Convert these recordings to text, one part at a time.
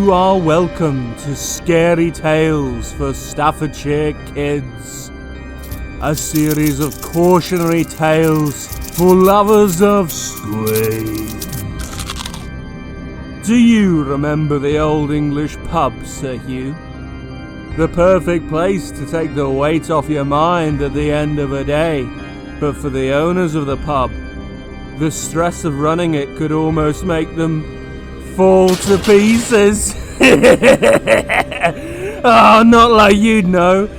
You are welcome to Scary Tales for Staffordshire Kids, a series of cautionary tales for lovers of strange. Do you remember the Old English pub, Sir Hugh? The perfect place to take the weight off your mind at the end of a day, but for the owners of the pub, the stress of running it could almost make them fall to pieces. Oh, not like you'd know.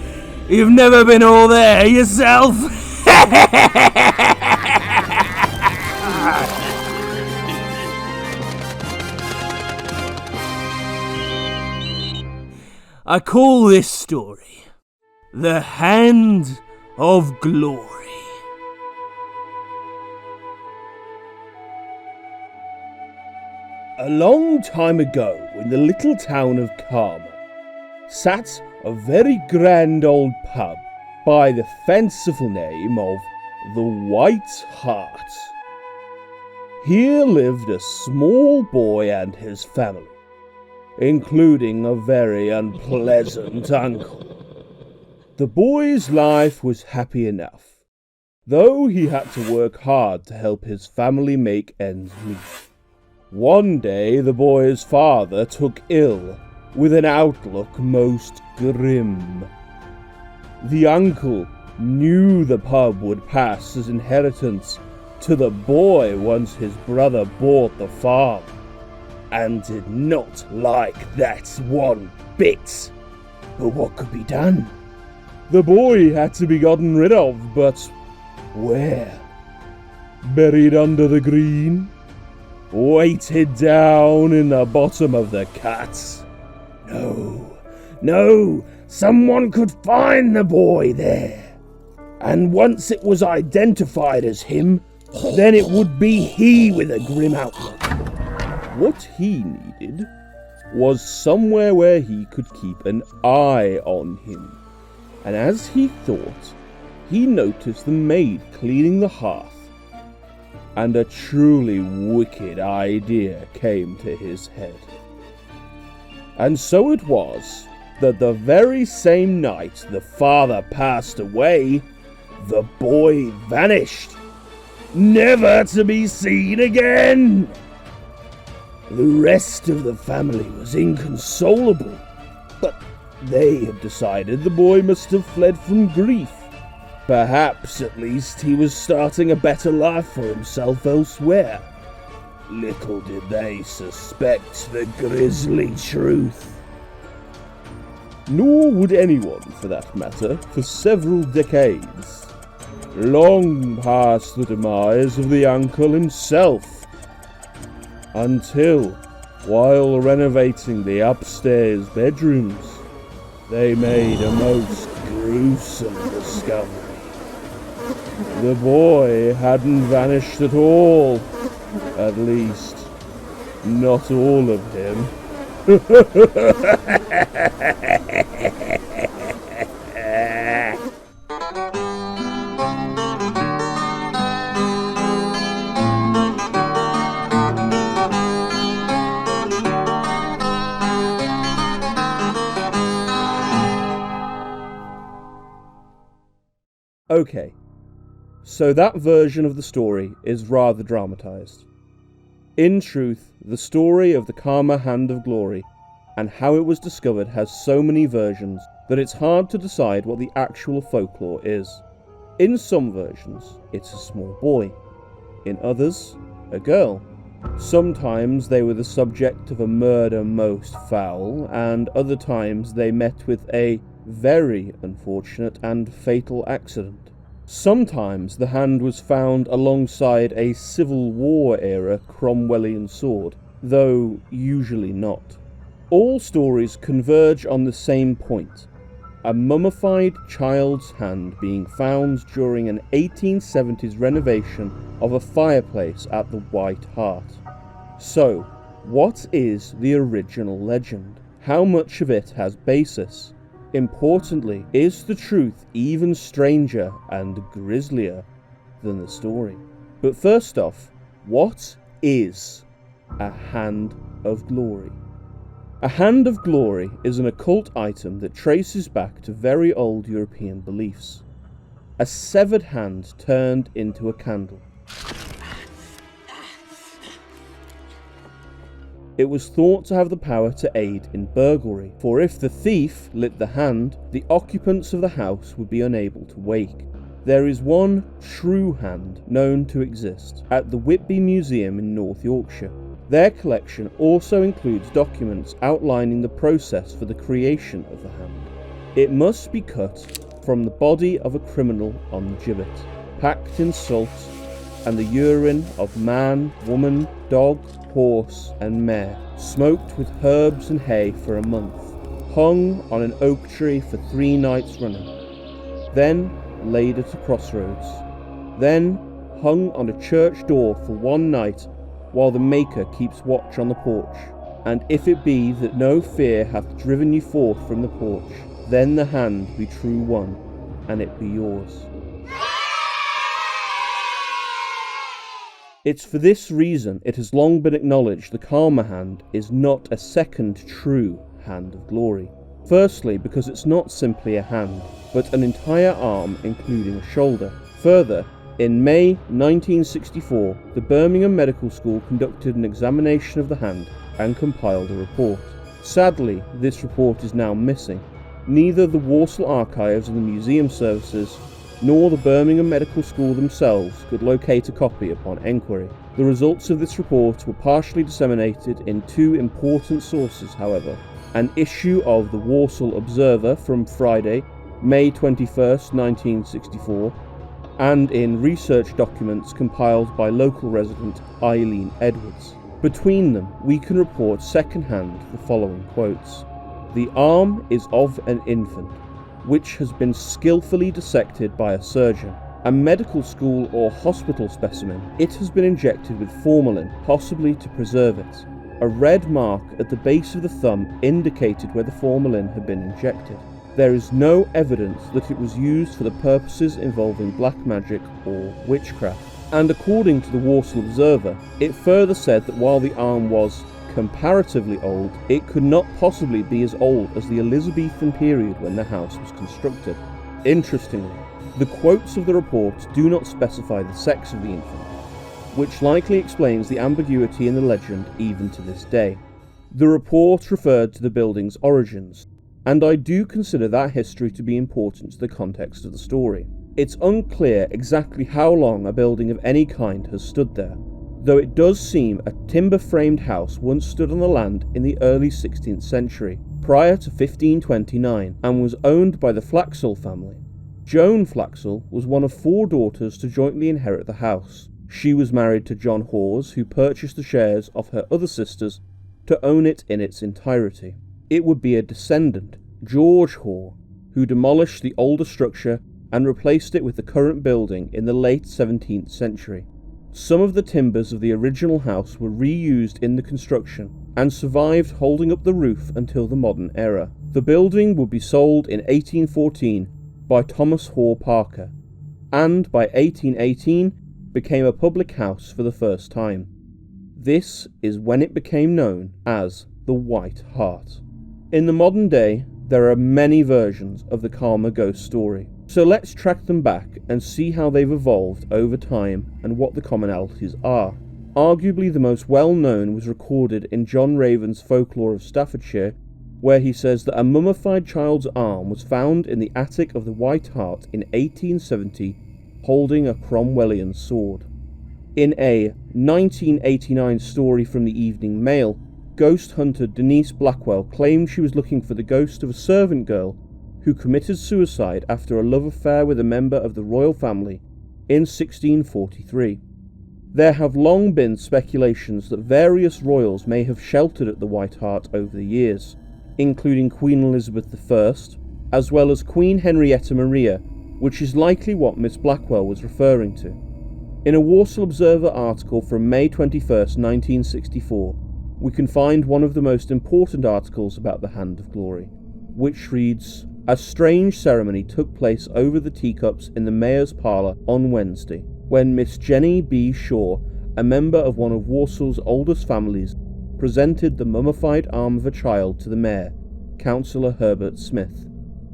You've never been all there yourself. I call this story The Hand of Glory. A long time ago, in the little town of Karma, sat a very grand old pub by the fanciful name of the White Hart. Here lived a small boy and his family, including a very unpleasant uncle. The boy's life was happy enough, though he had to work hard to help his family make ends meet. One day the boy's father took ill, with an outlook most grim. The uncle knew the pub would pass his inheritance to the boy once his brother bought the farm, and did not like that one bit. But what could be done? The boy had to be gotten rid of, but where? Buried under the green? Weighted down in the bottom of the cut? No, someone could find the boy there. And once it was identified as him, then it would be he with a grim outlook. What he needed was somewhere where he could keep an eye on him. And as he thought, he noticed the maid cleaning the hearth, and a truly wicked idea came to his head. And so it was that the very same night the father passed away, the boy vanished, never to be seen again. The rest of the family was inconsolable, but they had decided the boy must have fled from grief. Perhaps, at least, he was starting a better life for himself elsewhere. Little did they suspect the grisly truth. Nor would anyone, for that matter, for several decades. Long past the demise of the uncle himself. Until, while renovating the upstairs bedrooms, they made a most gruesome discovery. The boy hadn't vanished at all. At least, not all of him. Okay, so that version of the story is rather dramatized. In truth, the story of the Karma Hand of Glory and how it was discovered has so many versions that it's hard to decide what the actual folklore is. In some versions, it's a small boy. In others, a girl. Sometimes they were the subject of a murder most foul, and other times they met with a very unfortunate and fatal accident. Sometimes the hand was found alongside a Civil War era Cromwellian sword, though usually not. All stories converge on the same point: a mummified child's hand being found during an 1870s renovation of a fireplace at the White Hart. So, what is the original legend? How much of it has basis? Importantly, is the truth even stranger and grislier than the story? But first off, what is a Hand of Glory? A hand of glory is an occult item that traces back to very old European beliefs. A severed hand turned into a candle. It was thought to have the power to aid in burglary, for if the thief lit the hand, the occupants of the house would be unable to wake. There is one true hand known to exist at the Whitby Museum in North Yorkshire. Their collection also includes documents outlining the process for the creation of the hand. It must be cut from the body of a criminal on the gibbet, packed in salt and the urine of man, woman, dog, horse and mare, smoked with herbs and hay for a month, hung on an oak tree for 3 nights running, then laid at a crossroads, then hung on a church door for 1 night while the Maker keeps watch on the porch. And if it be that no fear hath driven you forth from the porch, then the hand be true one, and it be yours. It's for this reason it has long been acknowledged the Karma hand is not a second true hand of glory. Firstly, because it's not simply a hand, but an entire arm including a shoulder. Further, in May 1964, the Birmingham Medical School conducted an examination of the hand and compiled a report. Sadly, this report is now missing. Neither the Walsall Archives and the Museum Services nor the Birmingham Medical School themselves could locate a copy upon enquiry. The results of this report were partially disseminated in 2 important sources, however: an issue of the Walsall Observer from Friday, May 21st, 1964, and in research documents compiled by local resident Eileen Edwards. Between them, we can report second-hand the following quotes. "The arm is of an infant, which has been skillfully dissected by a surgeon. A medical school or hospital specimen, it has been injected with formalin, possibly to preserve it. A red mark at the base of the thumb indicated where the formalin had been injected. There is no evidence that it was used for the purposes involving black magic or witchcraft." And according to the Walsall Observer, it further said that while the arm was comparatively old, it could not possibly be as old as the Elizabethan period when the house was constructed. Interestingly, the quotes of the report do not specify the sex of the infant, which likely explains the ambiguity in the legend even to this day. The report referred to the building's origins, and I do consider that history to be important to the context of the story. It's unclear exactly how long a building of any kind has stood there, though it does seem a timber-framed house once stood on the land in the early 16th century, prior to 1529, and was owned by the Flaxall family. Joan Flaxall was one of 4 daughters to jointly inherit the house. She was married to John Hawes, who purchased the shares of her other sisters to own it in its entirety. It would be a descendant, George Haw, who demolished the older structure and replaced it with the current building in the late 17th century. Some of the timbers of the original house were reused in the construction and survived holding up the roof until the modern era. The building would be sold in 1814 by Thomas Haw Parker, and by 1818 became a public house for the first time. This is when it became known as the White Hart. In the modern day, there are many versions of the Karma ghost story, so let's track them back and see how they've evolved over time and what the commonalities are. Arguably the most well-known was recorded in John Raven's Folklore of Staffordshire, where he says that a mummified child's arm was found in the attic of the White Hart in 1870 holding a Cromwellian sword. In a 1989 story from the Evening Mail, ghost hunter Denise Blackwell claimed she was looking for the ghost of a servant girl who committed suicide after a love affair with a member of the royal family in 1643. There have long been speculations that various royals may have sheltered at the White Hart over the years, including Queen Elizabeth I, as well as Queen Henrietta Maria, which is likely what Miss Blackwell was referring to. In a Walsall Observer article from May 21st, 1964, we can find one of the most important articles about the Hand of Glory, which reads, "A strange ceremony took place over the teacups in the mayor's parlour on Wednesday, when Miss Jenny B. Shaw, a member of one of Walsall's oldest families, presented the mummified arm of a child to the mayor, Councillor Herbert Smith.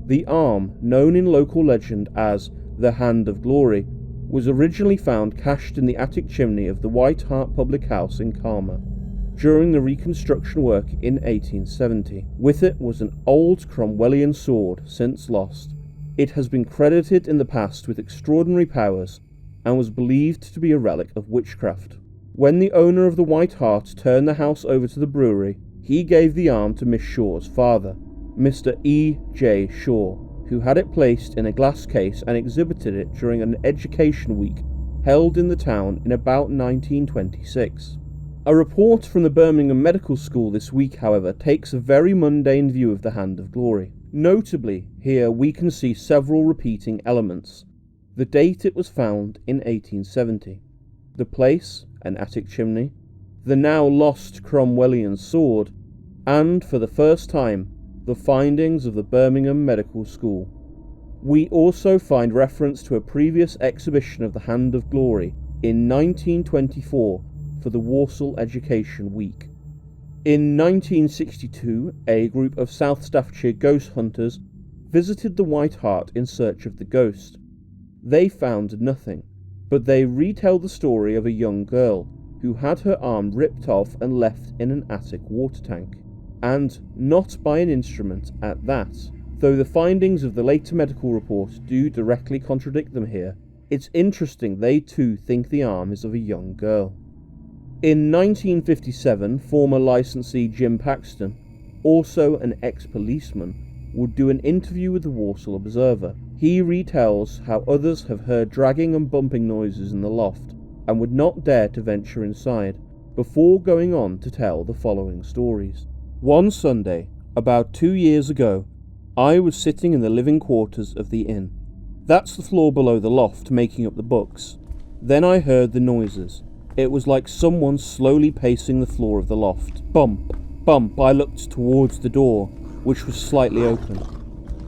The arm, known in local legend as the Hand of Glory, was originally found cached in the attic chimney of the White Hart Public House in Carmer during the reconstruction work in 1870. With it was an old Cromwellian sword, since lost. It has been credited in the past with extraordinary powers and was believed to be a relic of witchcraft. When the owner of the White Hart turned the house over to the brewery, he gave the arm to Miss Shaw's father, Mr. E. J. Shaw, who had it placed in a glass case and exhibited it during an education week held in the town in about 1926. A report from the Birmingham Medical School this week, however, takes a very mundane view of the Hand of Glory. Notably, here we can see several repeating elements. The date it was found in 1870. The place, an attic chimney. The now lost Cromwellian sword. And, for the first time, the findings of the Birmingham Medical School. We also find reference to a previous exhibition of the Hand of Glory in 1924 for the Walsall Education Week. In 1962, a group of South Staffordshire ghost hunters visited the White Hart in search of the ghost. They found nothing, but they retell the story of a young girl who had her arm ripped off and left in an attic water tank. And not by an instrument at that. Though the findings of the later medical report do directly contradict them here, it's interesting they too think the arm is of a young girl. In 1957, former licensee Jim Paxton, also an ex-policeman, would do an interview with the Walsall Observer. He retells how others have heard dragging and bumping noises in the loft and would not dare to venture inside, before going on to tell the following stories. One Sunday, about 2 years ago, I was sitting in the living quarters of the inn. That's the floor below the loft, making up the books. Then I heard the noises. It was like someone slowly pacing the floor of the loft. Bump, bump. I looked towards the door, which was slightly open.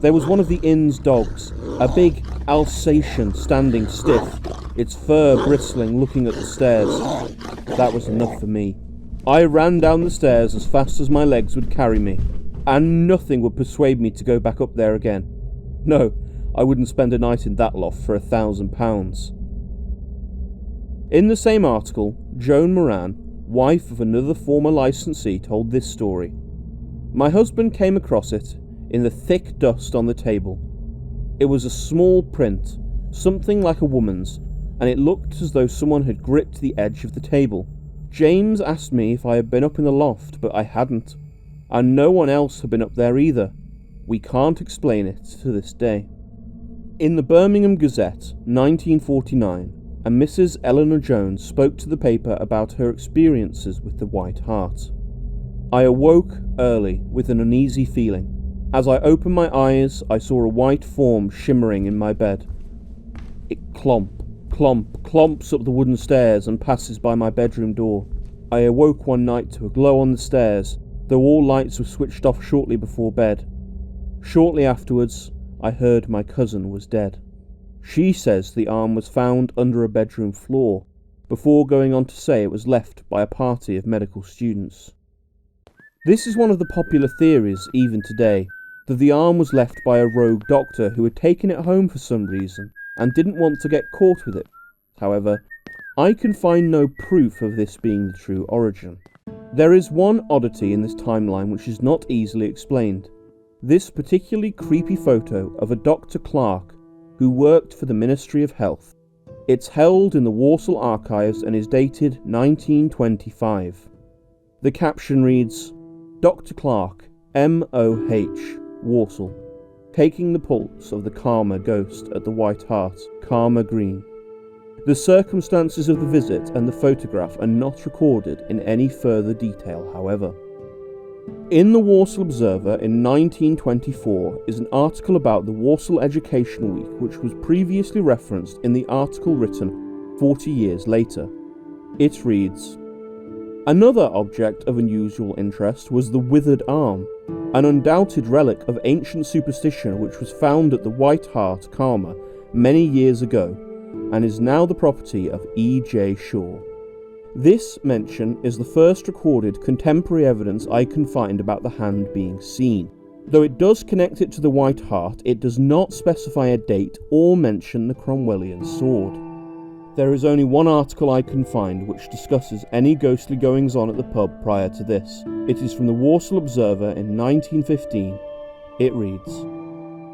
There was one of the inn's dogs, a big Alsatian, standing stiff, its fur bristling, looking at the stairs. That was enough for me. I ran down the stairs as fast as my legs would carry me, and nothing would persuade me to go back up there again. No, I wouldn't spend a night in that loft for £1,000. In the same article, Joan Moran, wife of another former licensee, told this story. My husband came across it in the thick dust on the table. It was a small print, something like a woman's, and it looked as though someone had gripped the edge of the table. James asked me if I had been up in the loft, but I hadn't, and no one else had been up there either. We can't explain it to this day. In the Birmingham Gazette, 1949, a Mrs. Eleanor Jones spoke to the paper about her experiences with the White Hart. I awoke early with an uneasy feeling. As I opened my eyes, I saw a white form shimmering in my bed. It clomps up the wooden stairs and passes by my bedroom door. I awoke one night to a glow on the stairs, though all lights were switched off shortly before bed. Shortly afterwards, I heard my cousin was dead. She says the arm was found under a bedroom floor, before going on to say it was left by a party of medical students. This is one of the popular theories even today, that the arm was left by a rogue doctor who had taken it home for some reason and didn't want to get caught with it. However, I can find no proof of this being the true origin. There is one oddity in this timeline which is not easily explained. This particularly creepy photo of a Dr. Clark who worked for the Ministry of Health. It's held in the Walsall archives and is dated 1925. The caption reads, Dr. Clark, M.O.H., Walsall, taking the pulse of the Carmer ghost at the White Hart, Carmer Green. The circumstances of the visit and the photograph are not recorded in any further detail, however. In the Walsall Observer in 1924 is an article about the Walsall Education Week which was previously referenced in the article written 40 years later. It reads, Another object of unusual interest was the withered arm, an undoubted relic of ancient superstition which was found at the White Hart, Carmer, many years ago, and is now the property of E. J. Shaw. This mention is the first recorded contemporary evidence I can find about the hand being seen. Though it does connect it to the White Hart, it does not specify a date or mention the Cromwellian sword. There is only one article I can find which discusses any ghostly goings-on at the pub prior to this. It is from the Walsall Observer in 1915. It reads,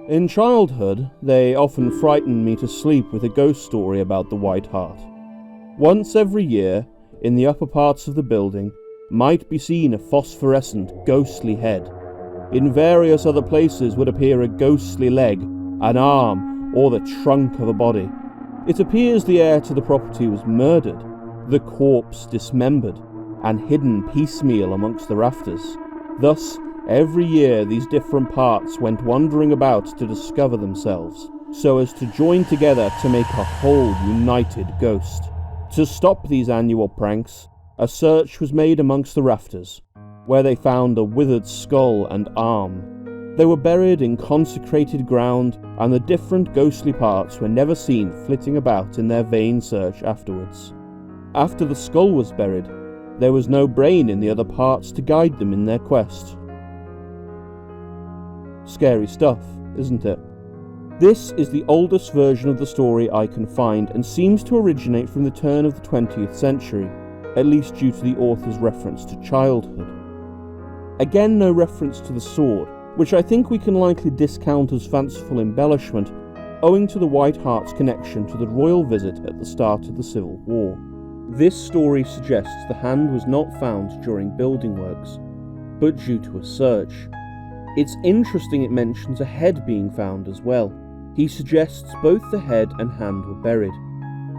"In childhood, they often frightened me to sleep with a ghost story about the White Hart. Once every year, in the upper parts of the building, might be seen a phosphorescent, ghostly head. In various other places would appear a ghostly leg, an arm, or the trunk of a body. It appears the heir to the property was murdered, the corpse dismembered, and hidden piecemeal amongst the rafters. Thus, every year these different parts went wandering about to discover themselves, so as to join together to make a whole united ghost. To stop these annual pranks, a search was made amongst the rafters, where they found a withered skull and arm. They were buried in consecrated ground, and the different ghostly parts were never seen flitting about in their vain search afterwards. After the skull was buried, there was no brain in the other parts to guide them in their quest." Scary stuff, isn't it? This is the oldest version of the story I can find and seems to originate from the turn of the 20th century, at least due to the author's reference to childhood. Again, no reference to the sword, which I think we can likely discount as fanciful embellishment, owing to the White Hart's connection to the royal visit at the start of the Civil War. This story suggests the hand was not found during building works, but due to a search. It's interesting it mentions a head being found as well. He suggests both the head and hand were buried,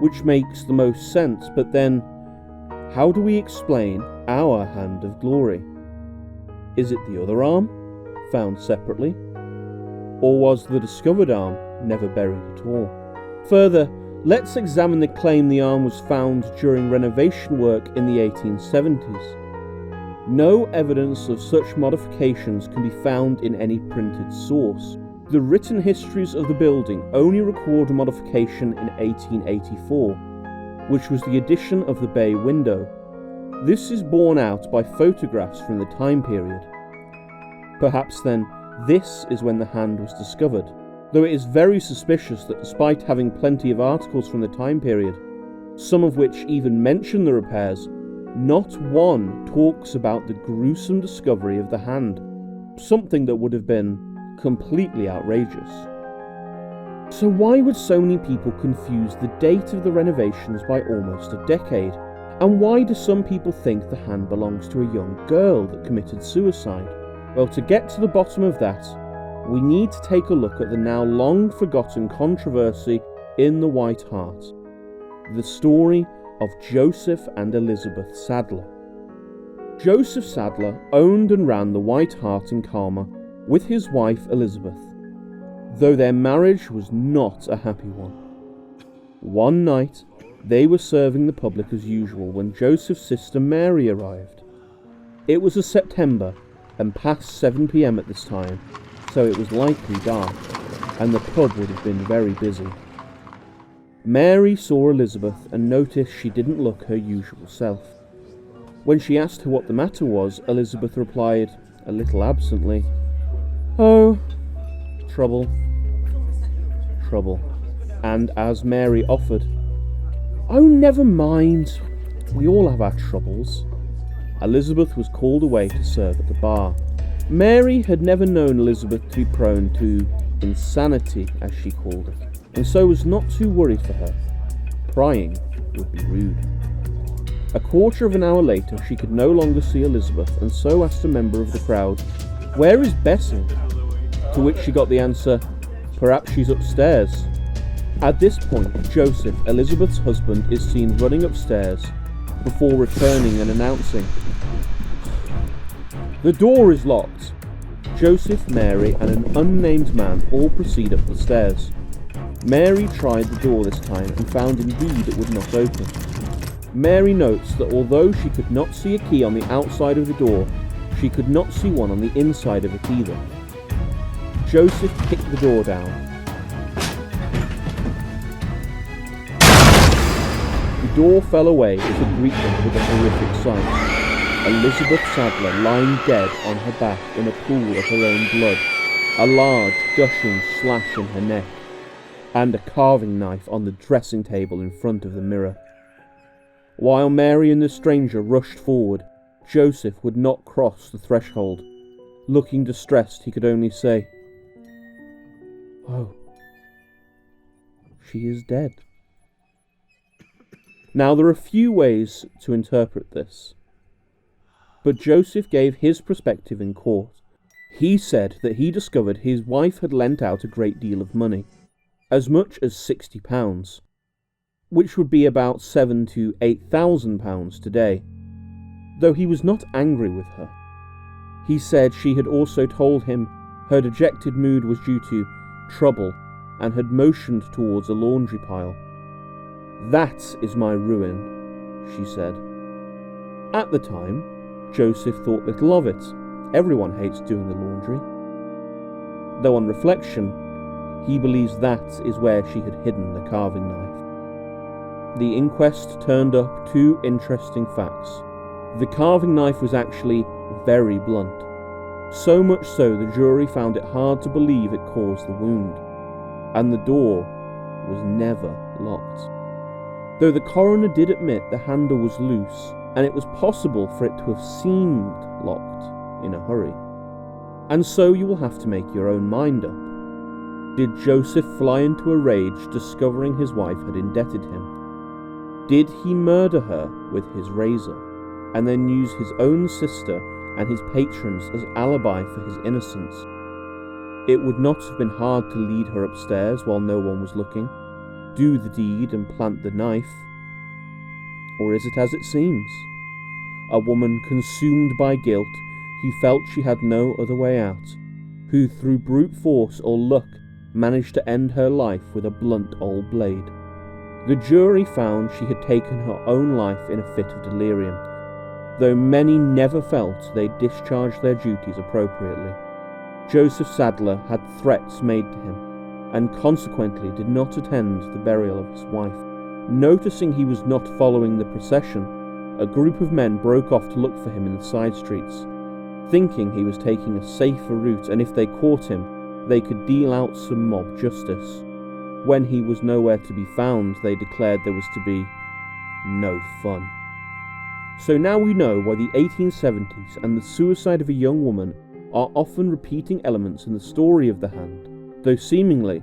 which makes the most sense, but then, how do we explain our hand of glory? Is it the other arm, found separately? Or was the discovered arm never buried at all? Further, let's examine the claim the arm was found during renovation work in the 1870s. No evidence of such modifications can be found in any printed source. The written histories of the building only record a modification in 1884, which was the addition of the bay window. This is borne out by photographs from the time period. Perhaps then, this is when the hand was discovered, though it is very suspicious that despite having plenty of articles from the time period, some of which even mention the repairs, not one talks about the gruesome discovery of the hand, something that would have been completely outrageous. So why would so many people confuse the date of the renovations by almost a decade? And why do some people think the hand belongs to a young girl that committed suicide? Well, to get to the bottom of that, we need to take a look at the now long forgotten controversy in the White Hart, the story of Joseph and Elizabeth Sadler. Joseph Sadler owned and ran the White Hart in Calmer with his wife Elizabeth, though their marriage was not a happy one. One night, they were serving the public as usual when Joseph's sister Mary arrived. It was a September and past 7 p.m. at this time, so it was likely dark, and the pub would have been very busy. Mary saw Elizabeth and noticed she didn't look her usual self. When she asked her what the matter was, Elizabeth replied, a little absently, "Oh, trouble, trouble." And as Mary offered, "Oh, never mind, we all have our troubles," Elizabeth was called away to serve at the bar. Mary had never known Elizabeth to be prone to insanity, as she called it, and so was not too worried for her. Prying would be rude. A quarter of an hour later, she could no longer see Elizabeth, and so asked a member of the crowd, "Where is Bessie?" To which she got the answer, "Perhaps she's upstairs." At this point, Joseph, Elizabeth's husband, is seen running upstairs before returning and announcing, "The door is locked." Joseph, Mary, and an unnamed man all proceed up the stairs. Mary tried the door this time and found indeed it would not open. Mary notes that although she could not see a key on the outside of the door, she could not see one on the inside of it either. Joseph kicked the door down. He door fell away as it greeted them with a horrific sight. Elizabeth Sadler lying dead on her back in a pool of her own blood, a large, gushing slash in her neck, and a carving knife on the dressing table in front of the mirror. While Mary and the stranger rushed forward, Joseph would not cross the threshold. Looking distressed, he could only say, "Oh, she is dead." Now there are few ways to interpret this, but Joseph gave his perspective in court. He said that he discovered his wife had lent out a great deal of money, as much as £60, which would be about £7,000 to £8,000 today, though he was not angry with her. He said she had also told him her dejected mood was due to trouble and had motioned towards a laundry pile. "That is my ruin," she said. At the time, Joseph thought little of it. Everyone hates doing the laundry. Though on reflection, he believes that is where she had hidden the carving knife. The inquest turned up two interesting facts. The carving knife was actually very blunt, so much so the jury found it hard to believe it caused the wound, and the door was never locked. Though the coroner did admit the handle was loose, and it was possible for it to have seemed locked in a hurry. And so you will have to make your own mind up. Did Joseph fly into a rage discovering his wife had indebted him? Did he murder her with his razor, and then use his own sister and his patrons as alibi for his innocence? It would not have been hard to lead her upstairs while no one was looking, do the deed and plant the knife. Or is it as it seems? A woman consumed by guilt, who felt she had no other way out, who through brute force or luck managed to end her life with a blunt old blade. The jury found she had taken her own life in a fit of delirium, though many never felt they discharged their duties appropriately. Joseph Sadler had threats made to him, and consequently did not attend the burial of his wife. Noticing he was not following the procession, a group of men broke off to look for him in the side streets, thinking he was taking a safer route, and if they caught him, they could deal out some mob justice. When he was nowhere to be found, they declared there was to be no fun. So now we know why the 1870s and the suicide of a young woman are often repeating elements in the story of the Hand, though seemingly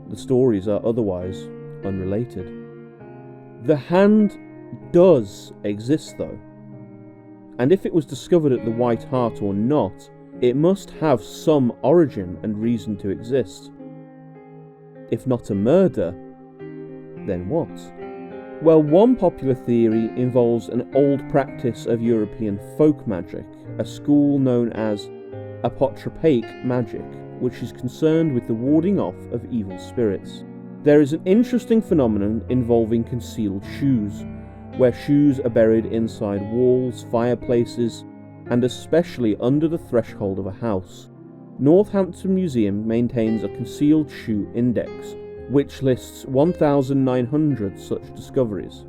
the stories are otherwise unrelated. The Hand does exist though, and if it was discovered at the White Hart or not, it must have some origin and reason to exist. If not a murder, then what? Well, one popular theory involves an old practice of European folk magic, a school known as apotropaic magic, which is concerned with the warding off of evil spirits. There is an interesting phenomenon involving concealed shoes, where shoes are buried inside walls, fireplaces, and especially under the threshold of a house. Northampton Museum maintains a concealed shoe index, which lists 1,900 such discoveries.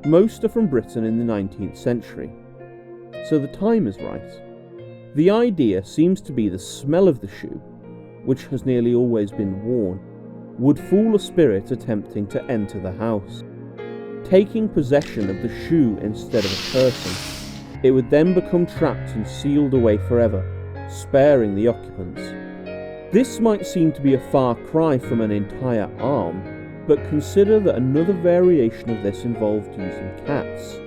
Most are from Britain in the 19th century, so the time is right. The idea seems to be the smell of the shoe, which has nearly always been worn, would fool a spirit attempting to enter the house. Taking possession of the shoe instead of a person, it would then become trapped and sealed away forever, sparing the occupants. This might seem to be a far cry from an entire arm, but consider that another variation of this involved using cats.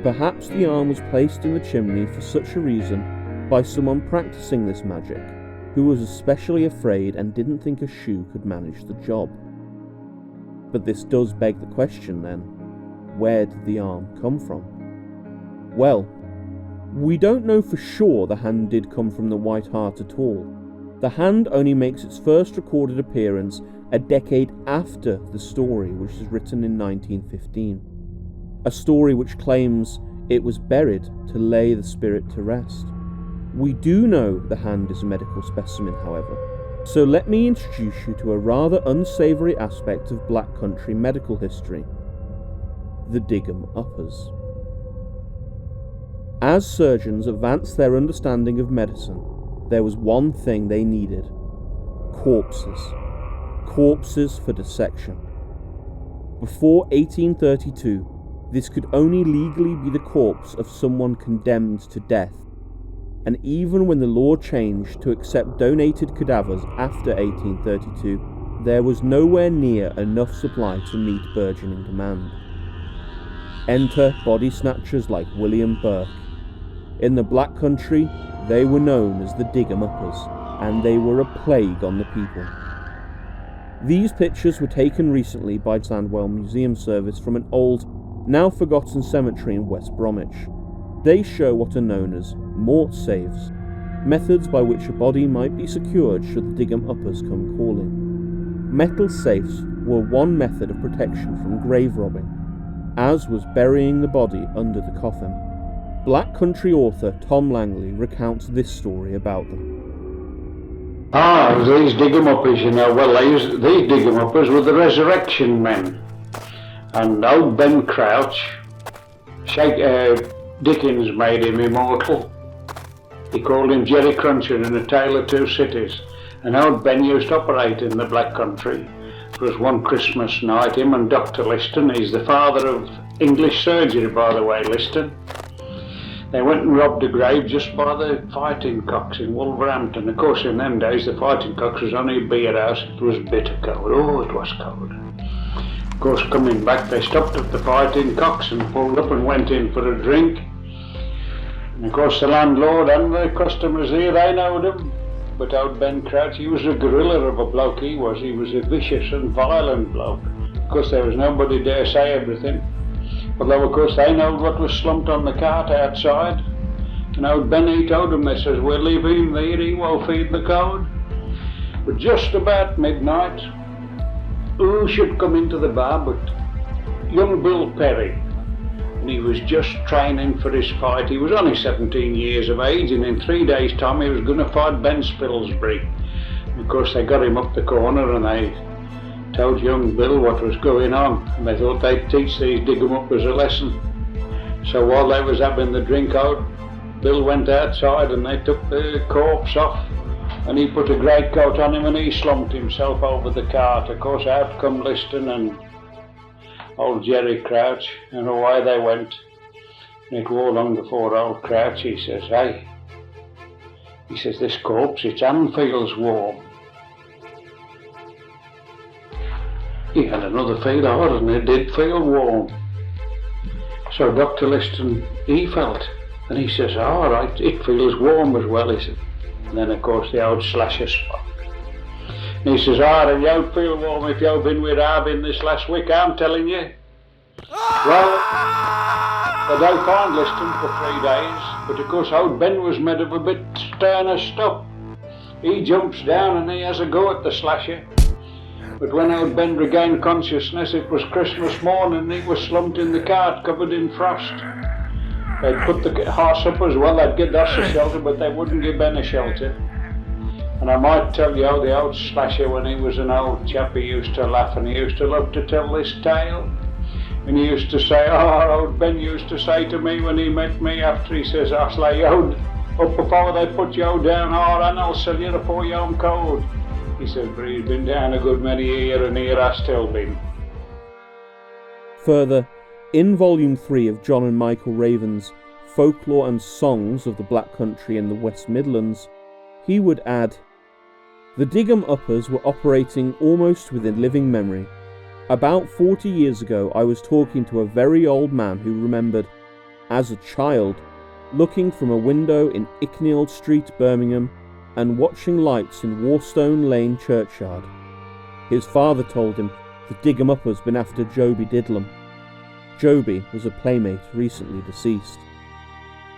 Perhaps the arm was placed in the chimney for such a reason by someone practicing this magic, who was especially afraid and didn't think a shoe could manage the job. But this does beg the question then, where did the arm come from? Well, we don't know for sure the Hand did come from the White Hart at all. The Hand only makes its first recorded appearance a decade after the story, which is written in 1915. A story which claims it was buried to lay the spirit to rest. We do know the Hand is a medical specimen, however, so let me introduce you to a rather unsavoury aspect of Black Country medical history. the Digham Uppers. As surgeons advanced their understanding of medicine, there was one thing they needed: corpses. Corpses for dissection. Before 1832, this could only legally be the corpse of someone condemned to death, and even when the law changed to accept donated cadavers after 1832, there was nowhere near enough supply to meet burgeoning demand. Enter body snatchers like William Burke. In the Black Country, they were known as the Digham Uppers, and they were a plague on the people. These pictures were taken recently by Sandwell Museum Service from an old, now forgotten cemetery in West Bromwich. They show what are known as mort saves, methods by which a body might be secured should the Digham Uppers come calling. Metal safes were one method of protection from grave robbing, as was burying the body under the coffin. Black Country author Tom Langley recounts this story about them. These Digham Uppers, these Digham Uppers were the resurrection men. And old Ben Crouch, Dickens made him immortal. He called him Jerry Cruncher in A Tale of Two Cities. And old Ben used to operate in the Black Country. It was one Christmas night, him and Dr. Liston, he's the father of English surgery, by the way, Liston. They went and robbed a grave just by the Fighting Cocks in Wolverhampton. Of course, in them days, the Fighting Cocks was only a beer house. It was bitter cold. Oh, it was cold. Of course, coming back, they stopped at the Fighting Cocks and pulled up and went in for a drink. And of course, the landlord and the customers here, they knowed him. But old Ben Crouch, he was a gorilla of a bloke, he was. He was a vicious and violent bloke. Of course, there was nobody dare say everything. Although, of course, they knowed what was slumped on the cart outside. And old Benny told them, they says, we'll leave him there, he won't feed the cold. But just about midnight, who should come into the bar but young Bill Perry. And he was just training for his fight. He was only 17 years of age, and in 3 days' time he was going to fight Ben Spilsbury. And of course, they got him up the corner and they told young Bill what was going on, and they thought they'd teach these Digham Uppers a lesson. So while they was having the drink out, Bill went outside and they took the corpse off, and he put a greatcoat on him and he slumped himself over the cart. Of course, out come Liston and old Jerry Crouch, and away they went. And it wore long before old Crouch, he says, hey, he says, this corpse, its hand feels warm. He had another feel hard, and it did feel warm. So Dr. Liston, he felt, and he says, all right, it feels warm as well, he said. And then, of course, the old slasher spoke. And he says, you don't feel warm if you've been with Harbin this last week, I'm telling you. Well, they don't find Liston for 3 days, but of course old Ben was made of a bit sterner stuff. He jumps down and he has a go at the slasher. But when old Ben regained consciousness, it was Christmas morning and he was slumped in the cart covered in frost. They'd put the horse up as well, they'd get us a shelter, but they wouldn't give Ben a shelter. And I might tell you how the old slasher, when he was an old chap, he used to laugh and he used to love to tell this tale. And he used to say, old Ben used to say to me when he met me after, he says, I'll lay you up before they put you down, and I'll sell you for your own cold. He said, but he's been down a good many years and here I still been. Further, in Volume 3 of John and Michael Raven's Folklore and Songs of the Black Country and the West Midlands, he would add, the Digham Uppers were operating almost within living memory. About 40 years ago, I was talking to a very old man who remembered, as a child, looking from a window in Icknield Street, Birmingham, and watching lights in Warstone Lane churchyard. His father told him the Digham Uppers been after Joby Didlam. Joby was a playmate recently deceased.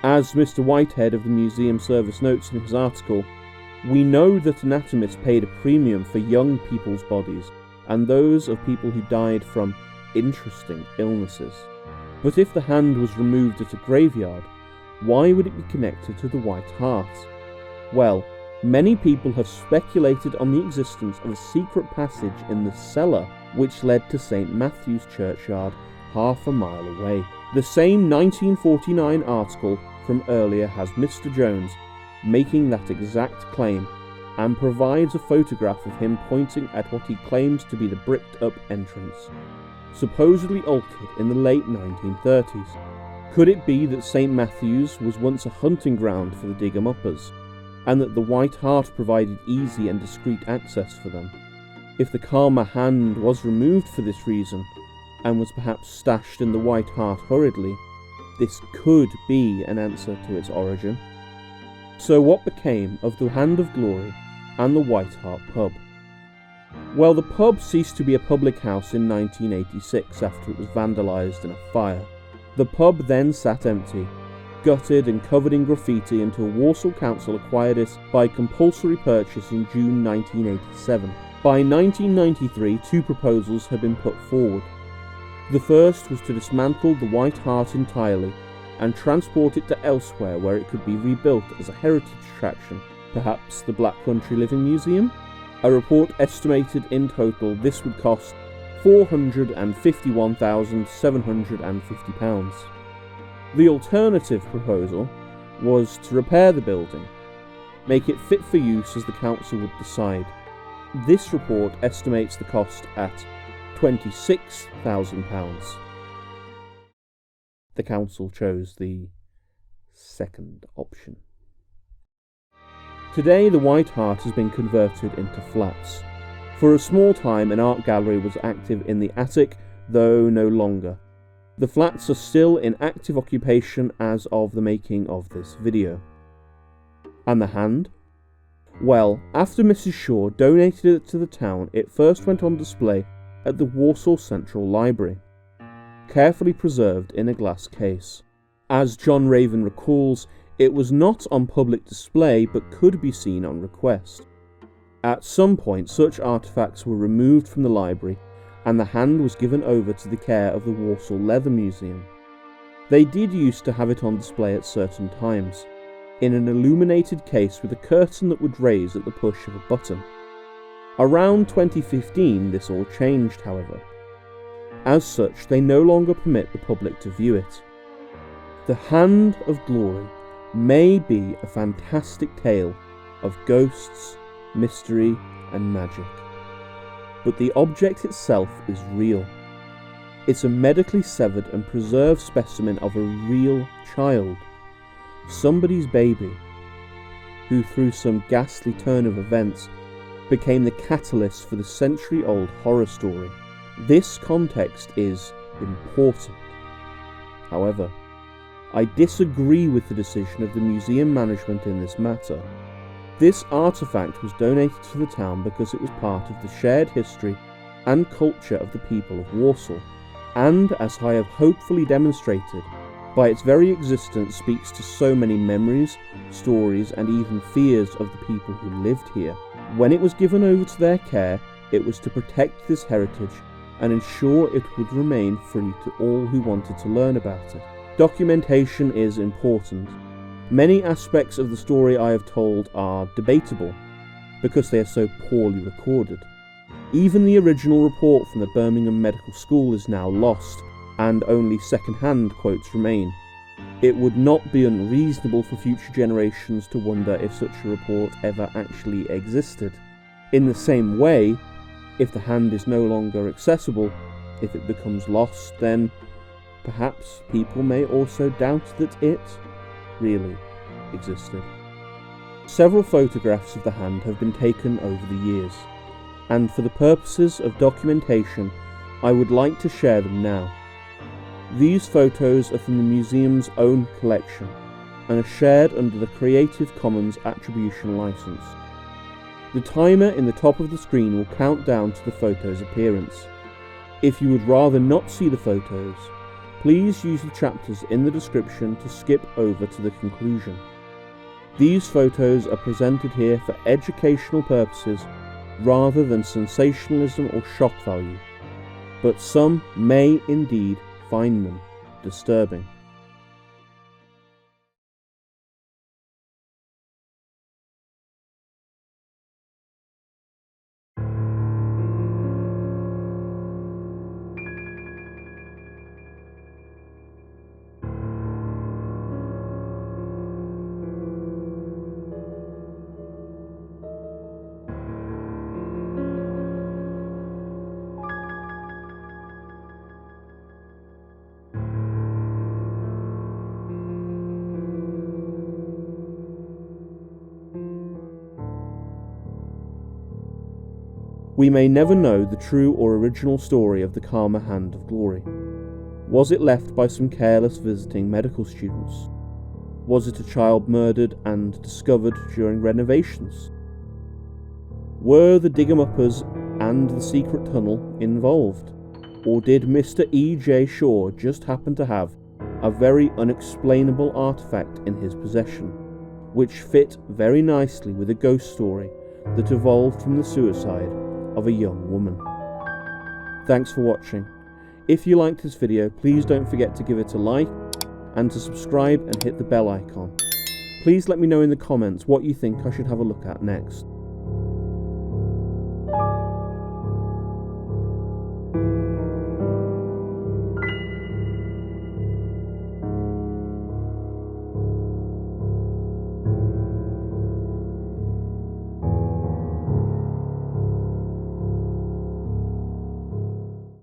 As Mr. Whitehead of the Museum Service notes in his article, we know that anatomists paid a premium for young people's bodies and those of people who died from interesting illnesses. But if the hand was removed at a graveyard, why would it be connected to the White Hart? Well, many people have speculated on the existence of a secret passage in the cellar which led to St. Matthew's churchyard half a mile away. The same 1949 article from earlier has Mr. Jones making that exact claim, and provides a photograph of him pointing at what he claims to be the bricked-up entrance, supposedly altered in the late 1930s. Could it be that St. Matthew's was once a hunting ground for the Digger-Uppers, and that the White Hart provided easy and discreet access for them? If the Karma hand was removed for this reason, and was perhaps stashed in the White Hart hurriedly, this could be an answer to its origin. So what became of the Hand of Glory and the White Hart pub? Well, the pub ceased to be a public house in 1986 after it was vandalised in a fire. The pub then sat empty, gutted and covered in graffiti until Walsall Council acquired it by compulsory purchase in June 1987. By 1993, two proposals had been put forward. The first was to dismantle the White Hart entirely and transport it to elsewhere where it could be rebuilt as a heritage attraction, perhaps the Black Country Living Museum. A report estimated in total this would cost £451,750. The alternative proposal was to repair the building, make it fit for use as the council would decide. This report estimates the cost at £26,000. The council chose the second option. Today the White Hart has been converted into flats. For a small time an art gallery was active in the attic, though no longer. The flats are still in active occupation as of the making of this video. And the hand? Well, after Mrs. Shaw donated it to the town, it first went on display at the Walsall Central Library, carefully preserved in a glass case. As John Raven recalls, it was not on public display but could be seen on request. At some point, such artefacts were removed from the library and the hand was given over to the care of the Walsall Leather Museum. They did used to have it on display at certain times, in an illuminated case with a curtain that would raise at the push of a button. Around 2015 this all changed, however. As such, they no longer permit the public to view it. The Hand of Glory may be a fantastic tale of ghosts, mystery and magic, but the object itself is real. It's a medically severed and preserved specimen of a real child, somebody's baby, who through some ghastly turn of events became the catalyst for the century-old horror story. This context is important. However, I disagree with the decision of the museum management in this matter. This artefact was donated to the town because it was part of the shared history and culture of the people of Walsall, and, as I have hopefully demonstrated, by its very existence speaks to so many memories, stories and even fears of the people who lived here. When it was given over to their care, it was to protect this heritage and ensure it would remain free to all who wanted to learn about it. Documentation is important. Many aspects of the story I have told are debatable because they are so poorly recorded. Even the original report from the Birmingham Medical School is now lost, and only second-hand quotes remain. It would not be unreasonable for future generations to wonder if such a report ever actually existed. In the same way, if the hand is no longer accessible, if it becomes lost, then perhaps people may also doubt that it really existed. Several photographs of the hand have been taken over the years, and for the purposes of documentation, I would like to share them now. These photos are from the museum's own collection, and are shared under the Creative Commons Attribution License. The timer in the top of the screen will count down to the photo's appearance. If you would rather not see the photos, please use the chapters in the description to skip over to the conclusion. These photos are presented here for educational purposes rather than sensationalism or shock value, but some may indeed find them disturbing. We may never know the true or original story of the Karma Hand of Glory. Was it left by some careless visiting medical students? Was it a child murdered and discovered during renovations? Were the Dig-em-uppers and the secret tunnel involved? Or did Mr. E.J. Shaw just happen to have a very unexplainable artifact in his possession, which fit very nicely with a ghost story that evolved from the suicide of a young woman? Thanks for watching. If you liked this video, please don't forget to give it a like and to subscribe and hit the bell icon. Please let me know in the comments what you think I should have a look at next.